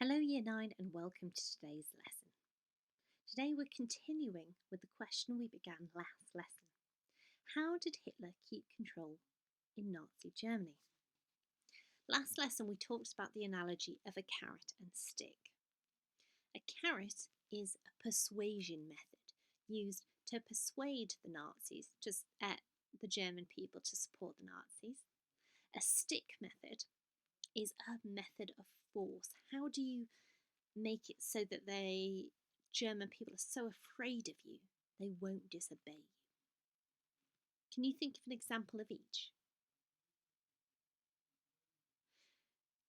Hello, Year 9, and welcome to today's lesson. Today we're continuing with the question we began last lesson. How did Hitler keep control in Nazi Germany? Last lesson we talked about the analogy of a carrot and stick. A carrot is a persuasion method used to persuade the Nazis, the German people, to support the Nazis. A stick method is a method of force. How do you make it so that German people are so afraid of you they won't disobey you? Can you think of an example of each?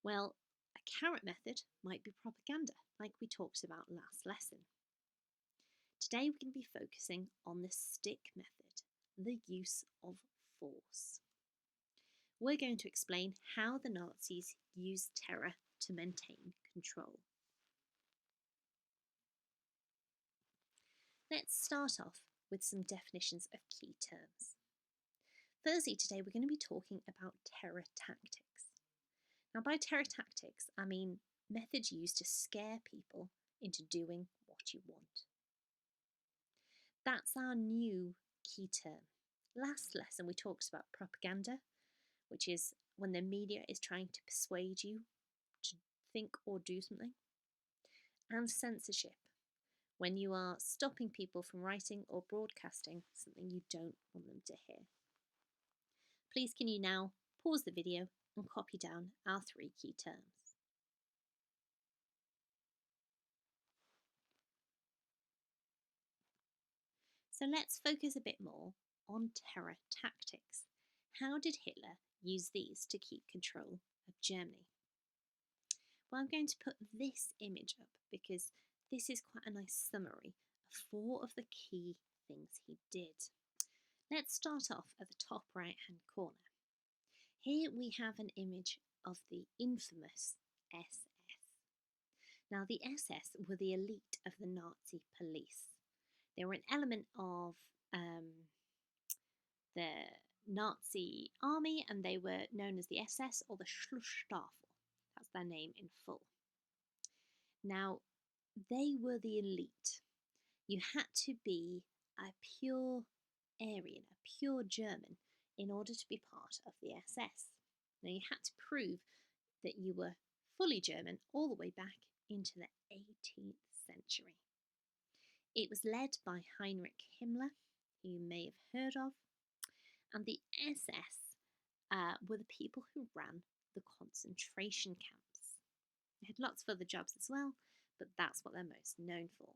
Well, a carrot method might be propaganda, like we talked about last lesson. Today we're going to be focusing on the stick method, the use of force. We're going to explain how the Nazis used terror to maintain control. Let's start off with some definitions of key terms. Firstly, today we're going to be talking about terror tactics. Now, by terror tactics, I mean methods used to scare people into doing what you want. That's our new key term. Last lesson we talked about propaganda, which is when the media is trying to persuade you to think or do something, and censorship, when you are stopping people from writing or broadcasting something you don't want them to hear. Please can you now pause the video and copy down our 3 key terms. So let's focus a bit more on terror tactics. How did Hitler use these to keep control of Germany? Well, I'm going to put this image up because this is quite a nice summary of 4 of the key things he did. Let's start off at the top right hand corner. Here we have an image of the infamous SS. Now, the SS were the elite of the Nazi police. They were an element of the Nazi army, and they were known as the SS or the Schlussstaffel. That's their name in full. Now, they were the elite. You had to be a pure Aryan, a pure German, in order to be part of the SS. Now, you had to prove that you were fully German all the way back into the 18th century. It was led by Heinrich Himmler, who you may have heard of, and the SS were the people who ran the concentration camps. They had lots of other jobs as well, but that's what they're most known for.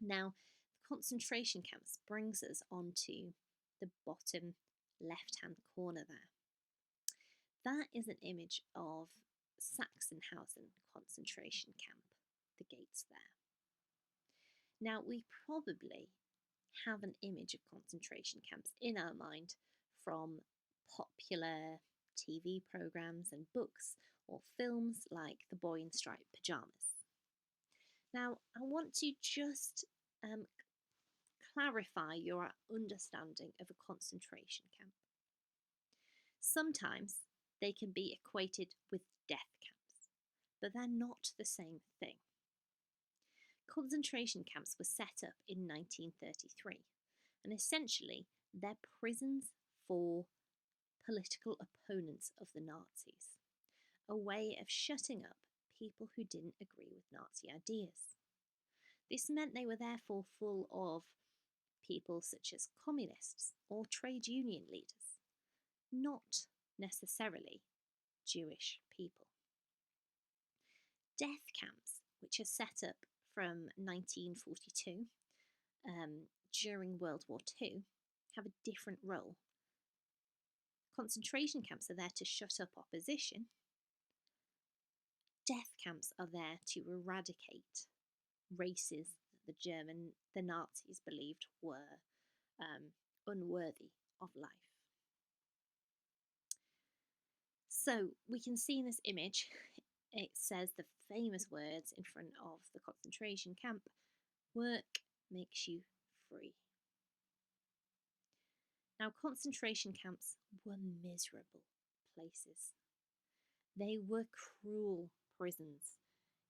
Now, the concentration camps brings us onto the bottom left-hand corner there. That is an image of Sachsenhausen concentration camp, the gates there. Now, we probably have an image of concentration camps in our mind from popular TV programmes and books or films like The Boy in Striped Pyjamas. Now, I want to just clarify your understanding of a concentration camp. Sometimes they can be equated with death camps, but they're not the same thing. Concentration camps were set up in 1933, and essentially they're prisons for political opponents of the Nazis, a way of shutting up people who didn't agree with Nazi ideas. This meant they were therefore full of people such as communists or trade union leaders, not necessarily Jewish people. Death camps, which are set up from 1942 during World War II, have a different role. Concentration camps are there to shut up opposition. Death camps are there to eradicate races that the Nazis believed were unworthy of life. So we can see in this image, it says the famous words in front of the concentration camp: work makes you free. Now, concentration camps were miserable places. They were cruel prisons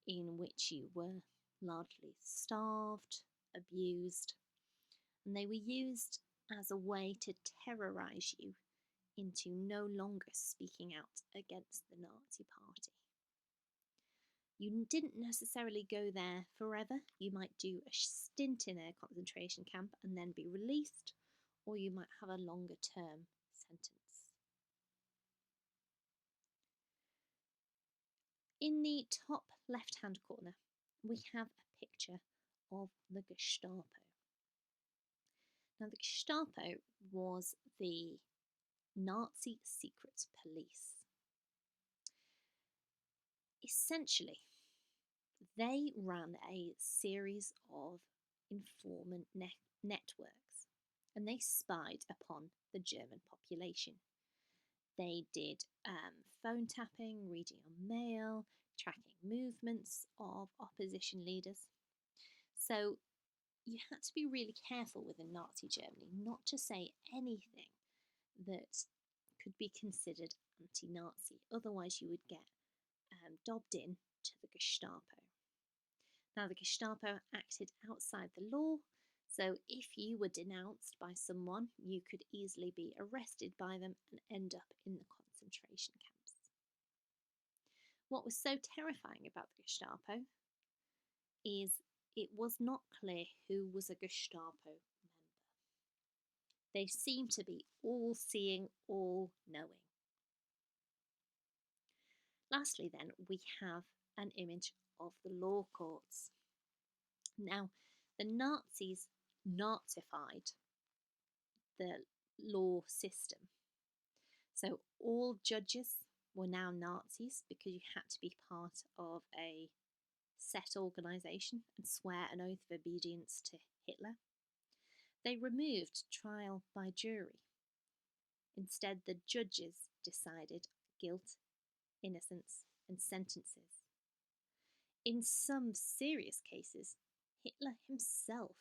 in which you were largely starved, abused, and they were used as a way to terrorise you into no longer speaking out against the Nazi Party. You didn't necessarily go there forever. You might do a stint in a concentration camp and then be released, or you might have a longer term sentence. In the top left-hand corner, we have a picture of the Gestapo. Now, the Gestapo was the Nazi secret police. Essentially, they ran a series of informant networks, and they spied upon the German population. They did phone tapping, reading on mail, tracking movements of opposition leaders. So you had to be really careful within Nazi Germany not to say anything that could be considered anti-Nazi. Otherwise, you would get dobbed in to the Gestapo. Now, the Gestapo acted outside the law, so if you were denounced by someone, you could easily be arrested by them and end up in the concentration camps. What was so terrifying about the Gestapo is it was not clear who was a Gestapo member. They seemed to be all-seeing, all-knowing. Lastly, then, we have an image of the law courts. Now, the Nazis Nazified the law system. So all judges were now Nazis because you had to be part of a set organisation and swear an oath of obedience to Hitler. They removed trial by jury. Instead, the judges decided guilt, innocence, and sentences. In some serious cases, Hitler himself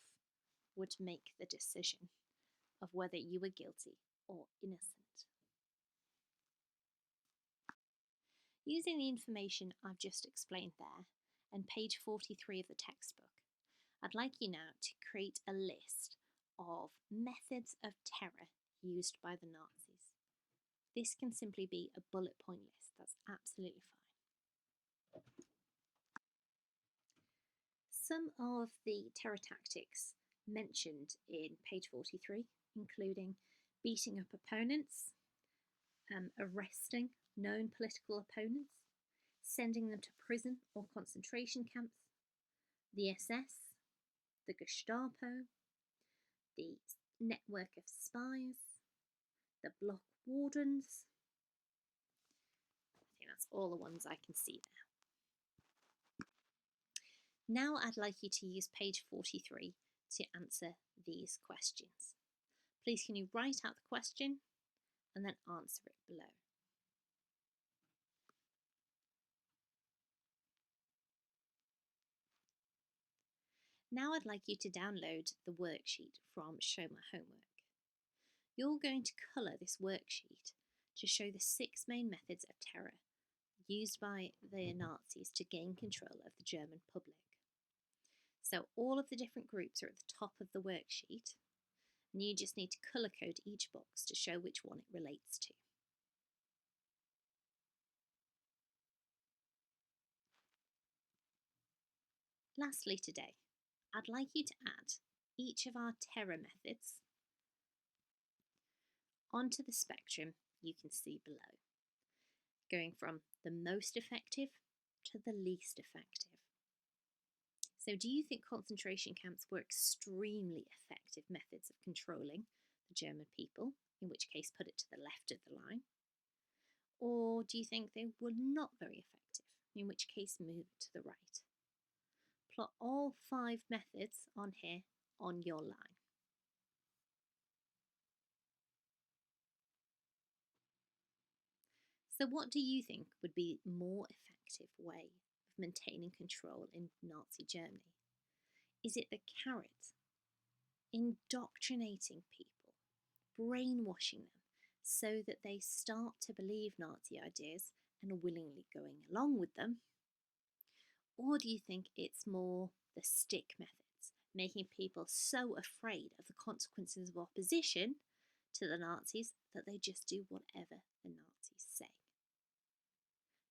would make the decision of whether you were guilty or innocent. Using the information I've just explained there, and page 43 of the textbook, I'd like you now to create a list of methods of terror used by the Nazis. This can simply be a bullet point list, that's absolutely fine. Some of the terror tactics mentioned in page 43, including beating up opponents, arresting known political opponents, sending them to prison or concentration camps, the SS, the Gestapo, the network of spies, the block wardens. I think that's all the ones I can see there. Now I'd like you to use page 43 to answer these questions. Please can you write out the question and then answer it below. Now I'd like you to download the worksheet from Show My Homework. You're going to colour this worksheet to show the 6 main methods of terror used by the Nazis to gain control of the German public. So all of the different groups are at the top of the worksheet, and you just need to colour code each box to show which one it relates to. Lastly today, I'd like you to add each of our terror methods onto the spectrum you can see below, going from the most effective to the least effective. So do you think concentration camps were extremely effective methods of controlling the German people, in which case put it to the left of the line? Or do you think they were not very effective, in which case move it to the right? Plot all 5 methods on here on your line. So what do you think would be a more effective way of maintaining control in Nazi Germany? Is it the carrot? Indoctrinating people, brainwashing them so that they start to believe Nazi ideas and are willingly going along with them? Or do you think it's more the stick methods, making people so afraid of the consequences of opposition to the Nazis that they just do whatever the Nazis say?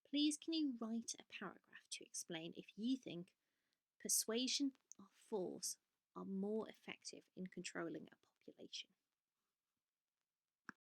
Please can you write a paragraph to explain if you think persuasion or force are more effective in controlling a population?